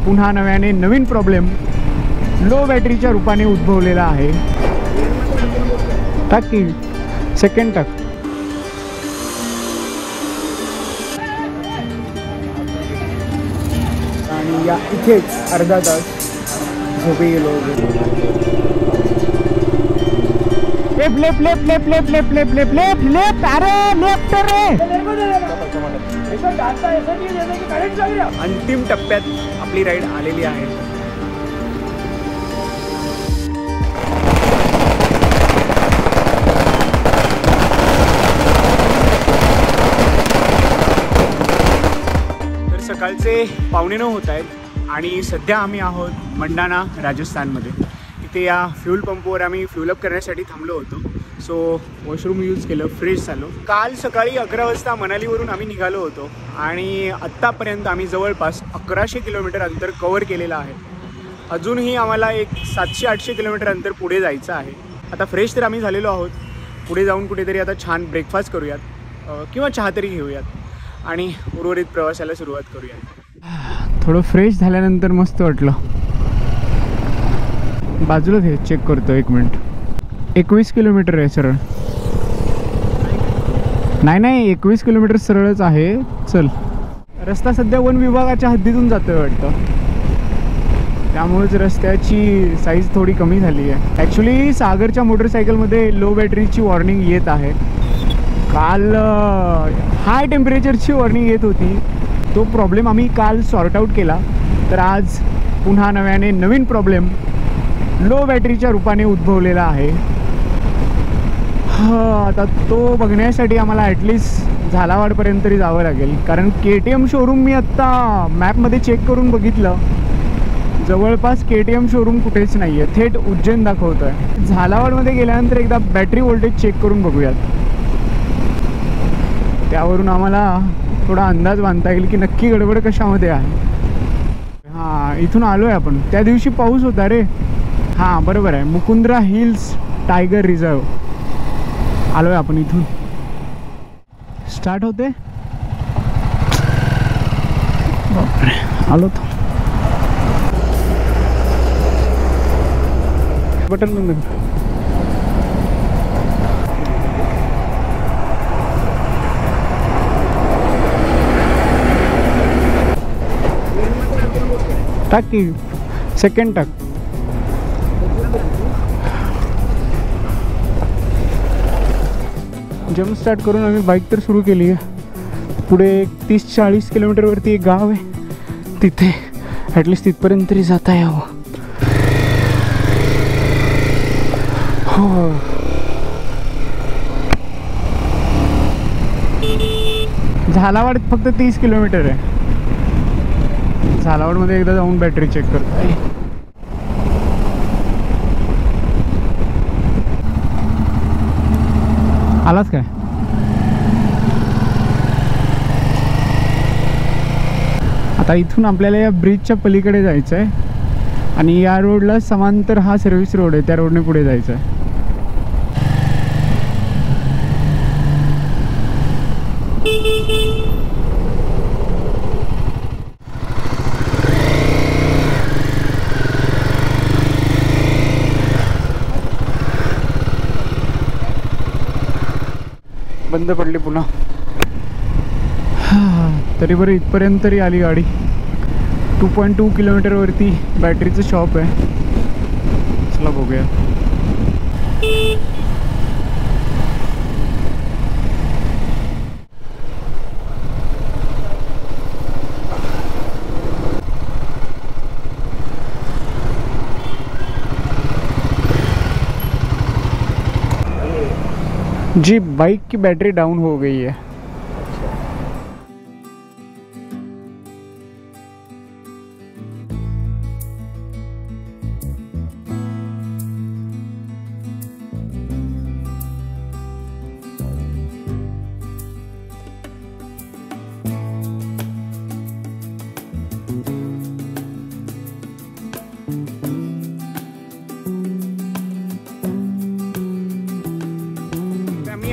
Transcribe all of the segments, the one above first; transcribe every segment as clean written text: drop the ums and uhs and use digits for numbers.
पुन्हा नव्याने नवीन प्रॉब्लेम लो बॅटरीच्या रूपाने उद्भवलेला आहे। टाक की सेकंड टाक। आणि या इथेच अर्धा तास झोपी गेलो। Left left left left left left left left left left अरे लेफ्ट रे। अंतिम टप्प्यात आपली राईड आलेली आहे। तर सकाळचे 8:45 होत आहेत आणि सध्या आम्ही आहोत मंडाना राजस्थानमध्ये। इथे या फ्यूल पंपवर आम्ही फ्यूलअप करण्यासाठी थांबलो होतो। सो वॉशरूम यूज केलं, फ्रेश झालो। काल सकाळी 11 वाजता मनालीवरून आम्ही निघालो होतो आणि आत्तापर्यंत आम्ही जवळपास 1100 किलोमीटर अंतर कवर केलेलं आहे। अजूनही आम्हाला एक 700-800 किलोमीटर अंतर पुढे जायचं आहे। आता फ्रेश तर आम्ही झालेलो आहोत, पुढे जाऊन कुठेतरी आता छान ब्रेकफास्ट करूयात किंवा चहा तरी घेऊयात आणि उर्वरित प्रवासाला सुरुवात करूयात। थोडं फ्रेश झाल्यानंतर मस्त वाटलं। बाजूला घे, चेक करतो एक मिनिट। 21 किलोमीटर आहे सरळ। नाही 21 किलोमीटर सरळच आहे। चल, रस्ता सध्या वन विभागाच्या हद्दीतून जातोय वाटतं, त्यामुळेच रस्त्याची साईज थोडी कमी झाली आहे। ॲक्च्युली सागरच्या मोटरसायकलमध्ये लो बॅटरीची वॉर्निंग येत आहे। काल हाय टेम्परेचरची वॉर्निंग येत होती, तो प्रॉब्लेम आम्ही काल सॉर्ट आऊट केला। तर आज पुन्हा नव्याने नवीन प्रॉब्लेम लो बॅटरीच्या रूपाने उद्भवलेला आहे। आता तो बघण्यासाठी आम्हाला ॲटलिस्ट झालावाडपर्यंत तरी जावं लागेल, कारण KTM शोरूम मी आत्ता मॅपमध्ये चेक करून बघितलं, जवळपास KTM शोरूम कुठेच नाही आहे, थेट उज्जैन दाखवतो आहे। झालावाडमध्ये गेल्यानंतर एकदा बॅटरी व्होल्टेज चेक करून बघूयात, त्यावरून आम्हाला थोडा अंदाज बांधता येईल की नक्की गडबड कशामध्ये आहे। हां, इथून आलो आहे आपण। त्या दिवशी पाऊस होता रे। हां बरोबर आहे, मुकुंद्रा हिल्स टायगर रिझर्व आलो आहे आपण। इथून स्टार्ट होते, बापरे आलो तो बटन बंद। टाक की सेकंड टाक। जम्प स्टार्ट करून आम्ही बाईक तर सुरू केली आहे। पुढे 30-40 किलोमीटरवरती एक गाव आहे, तिथे ॲटलिस्ट तिथपर्यंत तरी जाता यावं। हो, झालावाड फक्त 30 किलोमीटर आहे। झालावाडमध्ये एकदा जाऊन बॅटरी चेक करतो। आलाच काय? आता इथून आपल्याला या ब्रिजच्या पलीकडे जायचं आहे आणि या रोडला समांतर हा सर्व्हिस रोड आहे, त्या रोडने पुढे जायचं आहे। बंद पडली पुन्हा। तरी बरं इथपर्यंत तरी आली गाडी। 2.2 किलोमीटरवरती बॅटरीचं शॉप आहे, चला बघूया। जी बाइक की बैटरी डाउन हो गई है।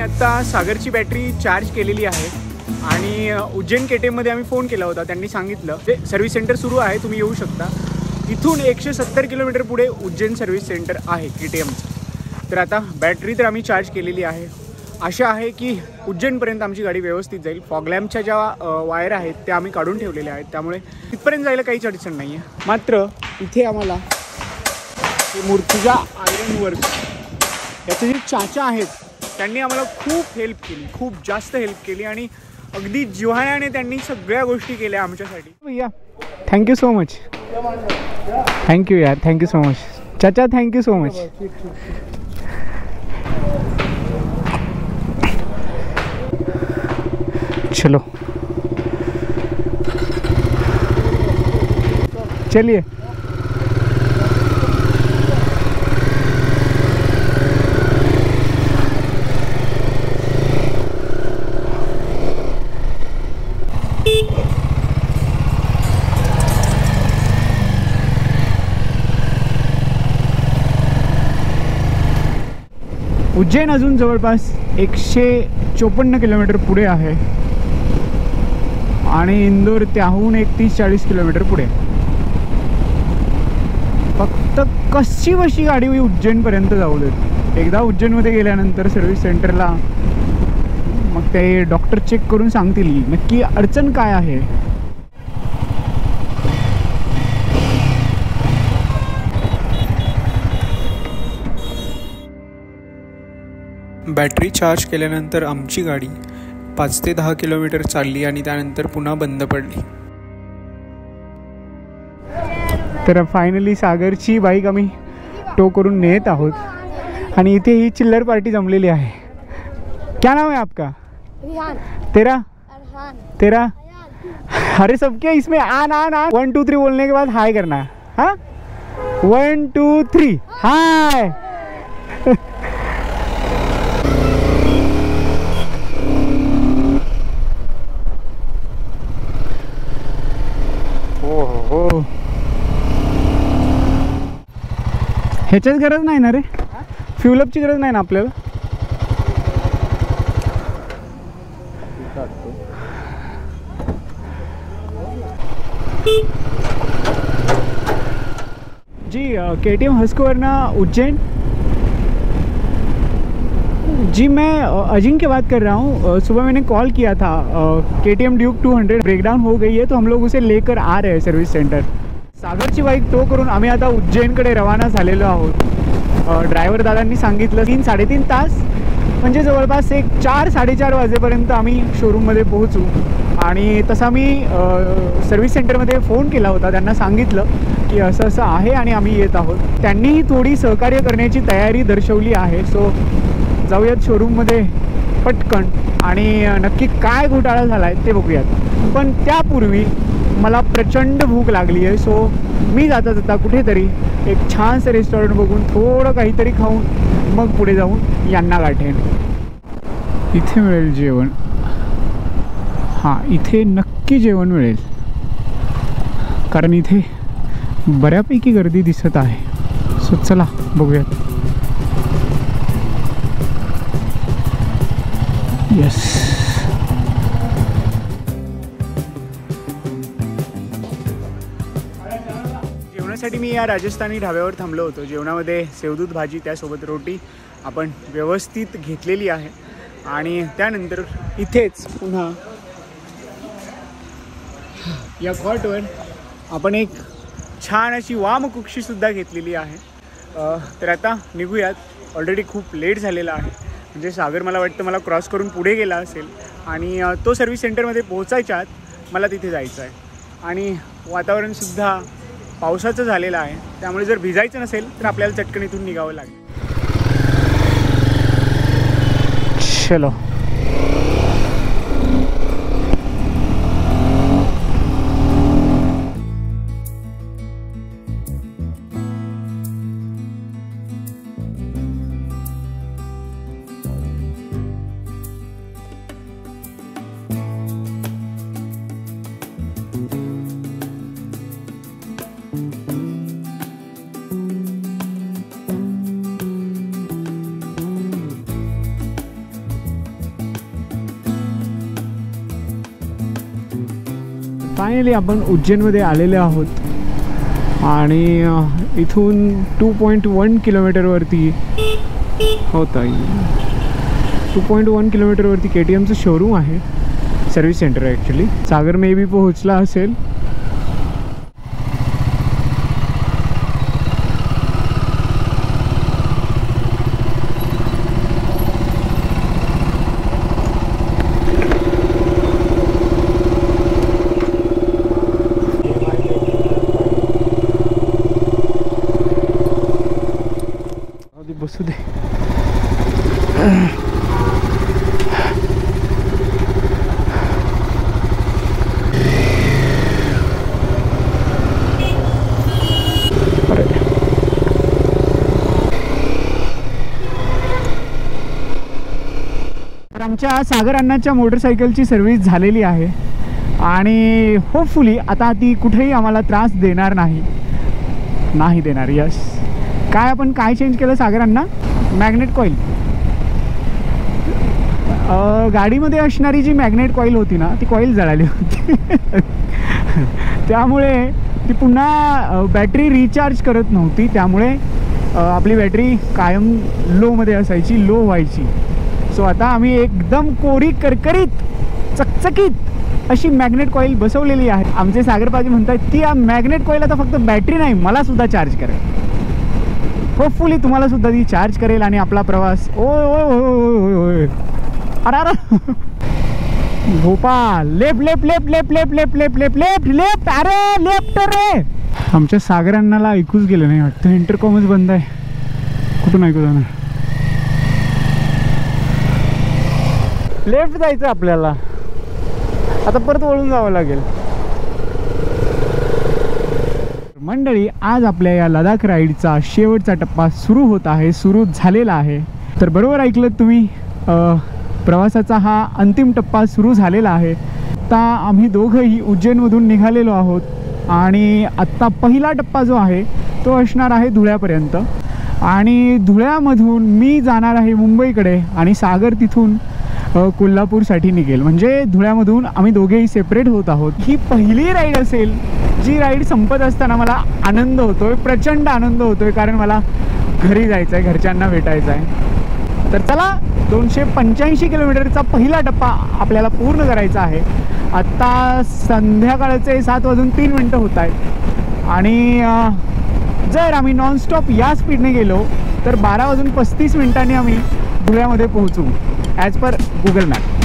आता सागरची बॅटरी चार्ज केलेली आहे आणि उज्जैन KTMमध्ये आम्ही फोन केला होता. त्यांनी सांगितलं ते सर्व्हिस सेंटर सुरू आहे, तुम्ही येऊ शकता. इथून 170 किलोमीटर पुढे उज्जैन सर्व्हिस सेंटर आहे KTMचं. तर आता बॅटरी तर आम्ही चार्ज केलेली आहे. आशा आहे की उज्जैनपर्यंत आमची गाडी व्यवस्थित जाईल. फॉगलॅम्पच्या ज्या वायर आहेत त्या आम्ही काढून ठेवलेल्या आहेत, त्यामुळे तिथपर्यंत जायला काहीच अडचण नाही आहे. मात्र इथे आम्हाला मूर्तिजा आयरन वर्क याचे जे चाचा आहेत त्यांनी आम्हाला खूप हेल्प केली, खूप जास्त हेल्प केली आणि अगदी जिव्हाळ्याने त्यांनी सगळ्या गोष्टी केल्या आमच्यासाठी. भैया थँक्यू सो मच. थँक्यू यार, थँक्यू सो मच चाचा, थँक्यू सो मच. चलो चलिए. उज्जैन अजून जवळपास 154 किलोमीटर पुढे आहे आणि इंदोर त्याहून 30-40 किलोमीटर पुढे. फक्त कशी बशी गाडी उज्जैनपर्यंत जाऊ देत. एकदा उज्जैनमध्ये गेल्यानंतर सर्व्हिस सेंटरला मग ते डॉक्टर चेक करून सांगतील नक्की अडचण काय आहे. बॅटरी चार्ज केल्यानंतर आमची गाडी 5 ते 10 किलोमीटर चालली आणि त्यानंतर पुन्हा बंद पडली. तर फायनली सागरची बाईक आम्ही टो करून नेत आहोत आणि इथे ही चिल्लर पार्टी जमलेली आहे. क्या नाम है आपका? तेरा? तेरा? अरे सबके इसमें आन आन आन 1 2 3 बोलने के बाद हाय करना है. हाँ 1 2 3 हाय. हो ह्याच्याच गरज नाही ना रे, फ्युलअपची गरज नाही ना आपल्याला. जी KTM हस्कवरना उज्जैन. जी मैं अजिंक्य बात कर रहा हूँ. सुबह मैंने कॉल किया था. KTM ड्यूक 200 ब्रेकडाउन हो गई है तो हम लोग उसे लेकर आ रहे हैं सर्व्हिस सेंटर. सागरची बाईक टो करून आम्ही आता उज्जैनकडे रवाना झालेलो आहोत. ड्रायव्हर दादांनी सांगितलं 3-3.5 तास म्हणजे जवळपास 4-4:30 वाजेपर्यंत आम्ही शोरूममध्ये पोहोचू. आणि तसा मी सर्व्हिस सेंटरमध्ये फोन केला होता, त्यांना सांगितलं की असं असं आहे आणि आम्ही येत आहोत. त्यांनीही थोडी सहकार्य करण्याची तयारी दर्शवली आहे. सो जाऊयात शोरूममध्ये पटकन आणि नक्की काय घोटाळा झाला आहे ते बघूयात. पण त्यापूर्वी मला प्रचंड भूक लागली आहे. सो मी जाता जाता कुठेतरी एक छानसं रेस्टॉरंट बघून थोडं काहीतरी खाऊन मग पुढे जाऊन यांना गाठेन. इथे मिळेल जेवण. हां इथे नक्की जेवण मिळेल कारण इथे बऱ्यापैकी गर्दी दिसत आहे. सो चला बघूयात. येस जेवणासाठी मी या राजस्थानी ढाब्यावर थांबलो होतो. जेवणामध्ये सेवदूध भाजी त्यासोबत रोटी आपण व्यवस्थित घेतलेली आहे आणि त्यानंतर इथेच पुन्हा या कॉटवर आपण एक छान अशी वामकुक्षीसुद्धा घेतलेली आहे. तर आता निघूयात. ऑलरेडी खूप लेट झालेला आहे. म्हणजे सागर मला वाटतं मला क्रॉस करून पुढे गेला असेल आणि तो सर्व्हिस सेंटरमध्ये पोहोचायच्या आत मला तिथे जायचं आहे. आणि वातावरणसुद्धा पावसाचं झालेलं आहे, त्यामुळे जर भिजायचं नसेल तर आपल्याला चटकन इथून निघावं लागेल. चलो फायनली आपण उज्जैनमध्ये आलेले आहोत आणि इथून 2.1 किलोमीटरवरती होतं 2.1 किलोमीटरवरती KTMचं शोरूम आहे, सर्व्हिस सेंटर आहे ॲक्च्युली. सागर मे बी पोहोचला असेल. बसू दे. तर आमच्या सागर अण्णाच्या मोटरसायकलची सर्व्हिस झालेली आहे आणि होपफुली आता ती कुठेही आम्हाला त्रास देणार नाही देणार. यस. काय आपण काय चेंज केलं सागर अण्णा? Magnet coil. गाडीमध्ये असणारी जी मॅग्नेट कॉईल होती ना, ती कॉईल जळाली होती. त्यामुळे ती पुन्हा बॅटरी रिचार्ज करत नव्हती. त्यामुळे आपली बॅटरी कायम लोमध्ये असायची, लो व्हायची. सो आता आम्ही एकदम कोरी करकरीत चकचकीत अशी मॅग्नेट कॉईल बसवलेली आहे. आमचे सागरबाजी म्हणतात ती मॅग्नेट कॉईल आता फक्त बॅटरी नाही, मला सुद्धा चार्ज करेल. होपफुली तुम्हाला सुद्धा ती चार्ज करेल आणि आपला प्रवास ओय ओय ओय ओय. अरे अरे Bhopal. Left left left left left left left left left left. अरे लेफ्ट रे. आमच्या सागरांना ऐकूच गेलं नाही वाटतं. इंटरकॉमच बंद आहे. कुठून ऐकू जाणार? लेफ्ट जायचं आपल्याला. आता परत वळून जावं लागेल. मंडळी, आज आपल्या या लडाख राईडचा शेवटचा टप्पा सुरू झालेला आहे. तर बरोबर ऐकलं तुम्ही, प्रवासाचा हा अंतिम टप्पा सुरू झालेला आहे. आता आम्ही दोघंही उज्जैनमधून निघालेलो आहोत आणि आत्ता पहिला टप्पा जो आहे तो असणार आहे धुळ्यापर्यंत. आणि धुळ्यामधून मी जाणार आहे मुंबईकडे आणि सागर तिथून कोल्हापूरसाठी निघेल. म्हणजे धुळ्यामधून आम्ही दोघेही सेपरेट होत आहोत. ही पहिली राईड असेल जी राईड संपत असताना मला आनंद होतोय, प्रचंड आनंद होतोय, कारण मला घरी जायचं आहे, घरच्यांना भेटायचं आहे. तर चला, 285 किलोमीटरचा पहिला टप्पा आपल्याला पूर्ण करायचा आहे. आत्ता संध्याकाळचे 7:03 होत आहेत आणि जर आम्ही नॉनस्टॉप या स्पीडने गेलो तर 12:35 आम्ही धुळ्यामध्ये पोहोचू, ॲज पर गुगल मॅप.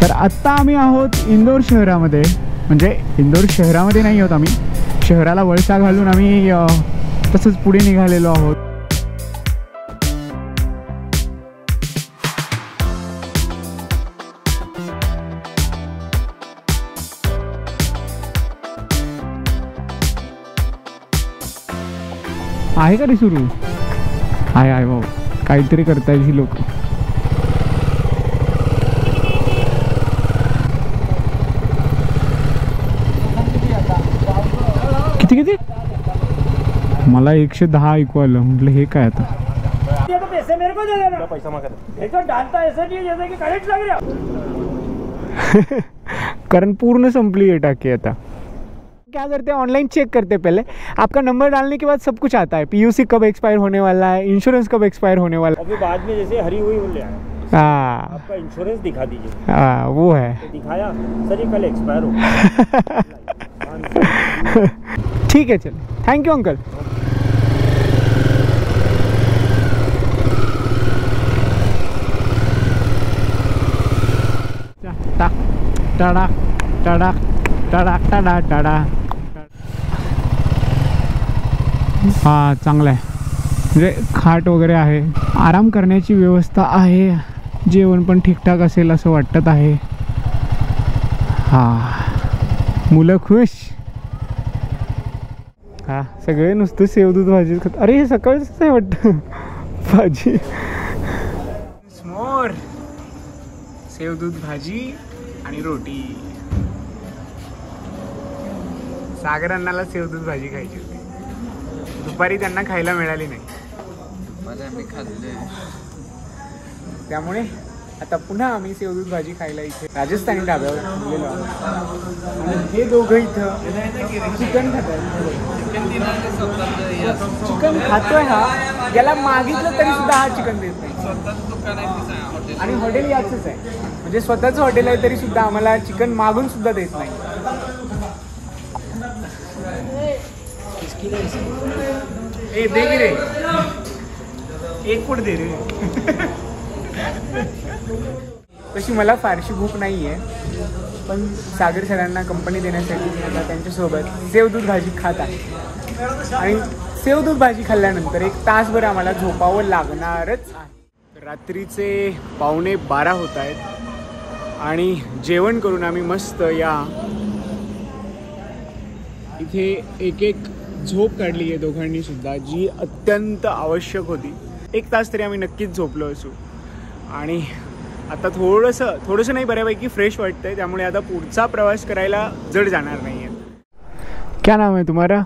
तर आत्ता आम्ही आहोत इंदोर शहरामध्ये. म्हणजे इंदोर शहरामध्ये नाही आहोत आम्ही, शहराला वळसा घालून आम्ही तसंच पुढे निघालेलो आहोत. आहे का रे सुरू? आहे भाऊ, काहीतरी करतायत ही लोक. किती मला 110 ऐकू आलं. म्हटलं हे काय आता? कारण पूर्ण संपली है टाकी. आता क्या करते हैं, ऑनलाइन चेक करते हैं पहले. आपका नंबर डालने के बाद सब कुछ आता है. PUC कब एक्सपायर होने वाला है, इंश्योरेंस कब एक्सपायर होने वाला है. अभी बाद में जैसे हरी हुई बोल रहा है, हाँ आपका इंश्योरेंस दिखा दीजिए. हाँ वो है. तो दिखाया सर, ये कल एक्सपायर हो. ठीक है, चलो, थैंक यू अंकल. टाक टाडा टाडा टाडा टाडा टाडा. हा चांगला आहे. म्हणजे खाट वगैरे आहे, आराम करण्याची व्यवस्था आहे, जेवण पण ठीकठाक असेल असं वाटत आहे. हा, मुलं खुश. हा, सगळे नुसतं सेवदूध भाजी खात. अरे हे सकाळच आहे वाटतं भाजी. स्मोर सेवदूध भाजी आणि रोटी. सागर अण्णाला सेवदूध भाजी खायची होती, दुपारी त्यांना खायला मिळाली नाही, त्यामुळे आता पुन्हा आम्ही सेवदूध भाजी खायला इथे राजस्थानी ढाब्यावर थांबलेलो आहोत आणि हे दोघं इथं चिकन खात आहेत. चिकन खातोय हा, याला मागितलं तरी सुद्धा हा चिकन देत नाही. आणि हॉटेल याचंच आहे, म्हणजे स्वतःचं हॉटेल आहे तरी सुद्धा आम्हाला चिकन मागून सुद्धा देत नाही. ए दे की रे, एक फूट दे रे. तशी मला फारशी भूक नाही आहे, पण सागर सरांना कंपनी देण्यासाठी मला त्यांच्यासोबत सेवदूध भाजी खात आहे. आणि सेवदूध भाजी खाल्ल्यानंतर 1 तासभर आम्हाला झोपावं लागणारच आहे. रात्रीचे 11:15 होत आहेत आणि जेवण करून आम्ही मस्त या इथे एक झोप काढली आहे दोघांनी सुद्धा, जी अत्यंत आवश्यक होती. 1 तास तरी आम्ही नक्कीच झोपलो असू. आणि आता थोडंसं नाही, बऱ्यापैकी फ्रेश वाटतंय. त्यामुळे आता पुढचा प्रवास करायला जड जाणार नाही आहे. क्या नाम है तुम्हारा?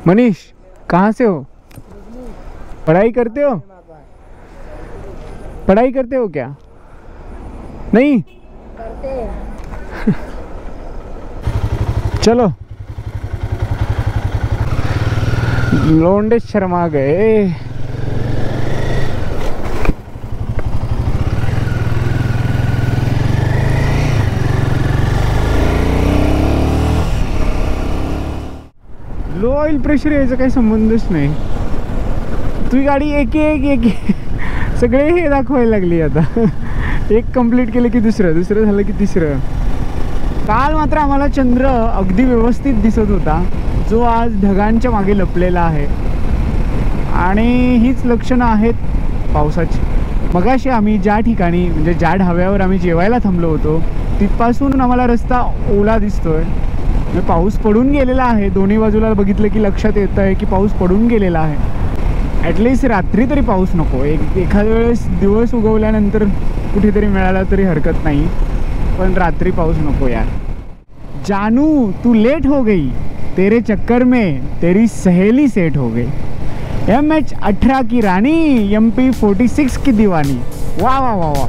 मनीष. कहाँ से हो? पढ़ाई करते हो क्या? नहीं करते. चलो. लोंडे शर्मा गए. लो ऑइल प्रेशर यायचा काही संबंधच नाही. तुझी गाडी एक सगळे हे दाखवायला लागली आता. एक कंप्लीट केलं की दुसरं झालं की तिसरं. काल मात्र आम्हाला चंद्र अगदी व्यवस्थित दिसत होता, जो आज ढगांच्या मागे लपलेला आहे. आणि हीच लक्षणं आहेत पावसाची. मगाशी आम्ही ज्या ठिकाणी म्हणजे ज्या ढाब्यावर आम्ही जेवायला थांबलो होतो तिथपासून आम्हाला रस्ता ओला दिसतोय. पाऊस पडून गेलेला आहे. दोन्ही बाजूला बघितलं की लक्षात येतं आहे की पाऊस पडून गेलेला आहे. ॲटलिस्ट रात्री तरी पाऊस नको. एखाद्या वेळेस दिवस उगवल्यानंतर कुठेतरी मिळाला तरी हरकत नाही, पण रात्री पाऊस नको यार. जानू तू लेट हो गई, तेरे चक्कर में तेरी सहेली सेट हो गई. MH18 की रानी, MP 46 की दीवानी. वा वा वा वा,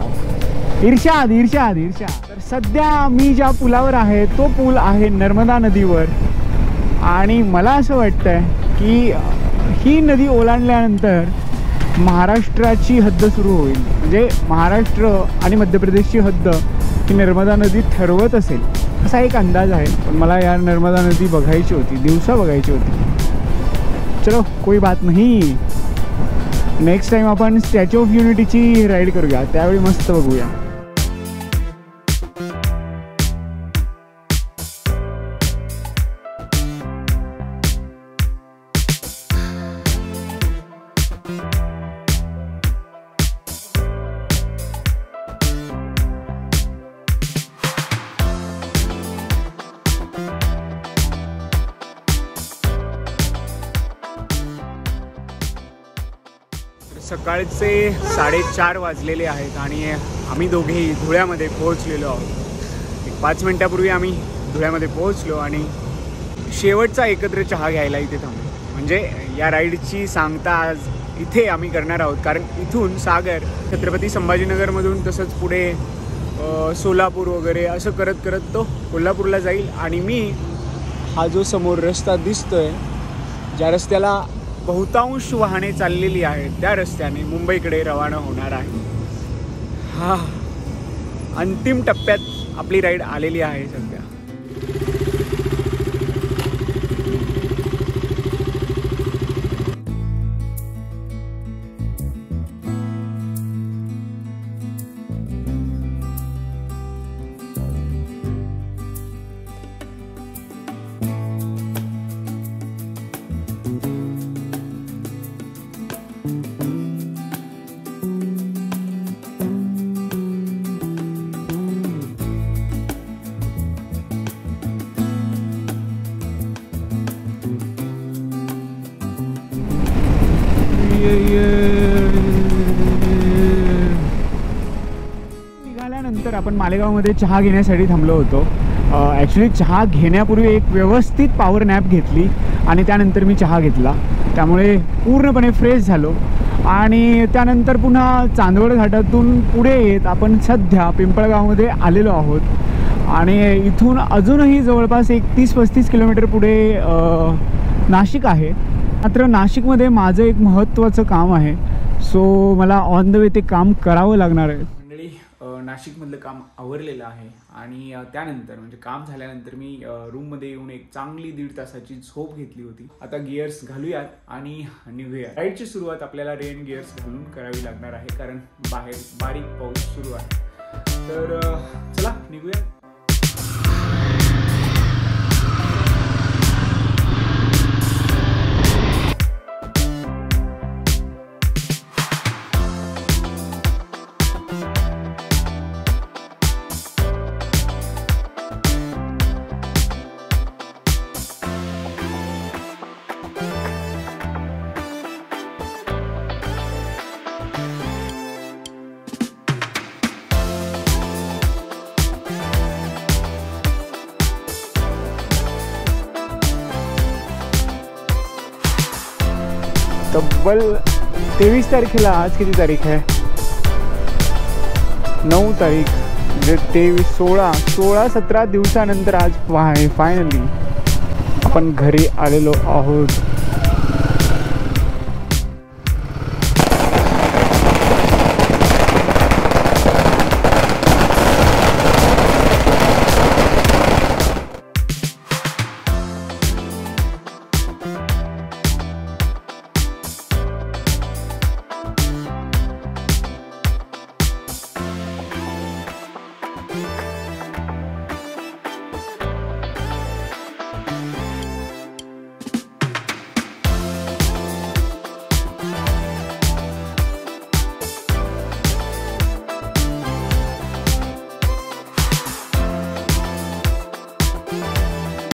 इर्षाद. तर सध्या मी ज्या पुलावर आहे तो पूल आहे नर्मदा नदीवर. आणि मला असं वाटतंय की ही नदी ओलांडल्यानंतर महाराष्ट्राची हद्द सुरू होईल. म्हणजे महाराष्ट्र आणि मध्य प्रदेशची हद्द ही नर्मदा नदी ठरवत असेल असा एक अंदाज आहे. पण मला या नर्मदा नदी बघायची होती, दिवसा बघायची होती. चलो कोई बात नाही, नेक्स्ट टाइम आपण स्टॅच्यू ऑफ युनिटीची राईड करूया, त्यावेळी मस्त बघूया. सकाळचे 4:30 वाजलेले आहेत आणि आम्ही दोघेही धुळ्यामध्ये पोहोचलेलो आहोत. 5 मिनिटापूर्वी आम्ही धुळ्यामध्ये पोहोचलो आणि शेवटचा एकत्र चहा घ्यायला इथे थांबलो. म्हणजे या राईडची सांगता आज इथे आम्ही करणार आहोत, कारण इथून सागर छत्रपती संभाजीनगरमधून तसंच पुढे सोलापूर वगैरे असं करत करत तो कोल्हापूरला जाईल. आणि मी हा जो समोर रस्ता दिसतोय, ज्या रस्त्याला बहुतांश वाहने चाललेली आहेत, त्या रस्त्याने मुंबईकडे रवाना होणार आहे. हा अंतिम टप्प्यात आपली राईड आलेली आहे सध्या. निघाल्यानंतर आपण मालेगावमध्ये चहा घेण्यासाठी थांबलो होतो. ॲक्च्युली चहा घेण्यापूर्वी एक व्यवस्थित पॉवर नॅप घेतली आणि त्यानंतर मी चहा घेतला. त्यामुळे पूर्णपणे फ्रेश झालो आणि त्यानंतर पुन्हा चांदवड घाटातून पुढे येत आपण सध्या पिंपळगावमध्ये आलेलो आहोत आणि इथून अजूनही जवळपास 31-35 किलोमीटर पुढे नाशिक आहे. मात्र नाशिकमध्ये माझं एक महत्त्वाचं काम आहे, सो मला ऑन द वे ते काम करावं लागणार आहे. मंडळी, नाशिकमधलं काम आवरलेलं आहे आणि त्यानंतर म्हणजे काम झाल्यानंतर मी रूममध्ये येऊन एक चांगली 1.5 तासाची झोप घेतली होती. आता गिअर्स घालूयात आणि निघूया. राईडची सुरुवात आपल्याला रेन गिअर्स घालून करावी लागणार आहे, कारण बाहेर बारीक पाऊस सुरू आहे. तर चला निघूया. तब्बल 23 तारखेला, आज किती तारीख आहे? 9 तारीख, म्हणजे 23, 16-17 दिवसानंतर आज फायनली आपण घरी आलेलो आहोत.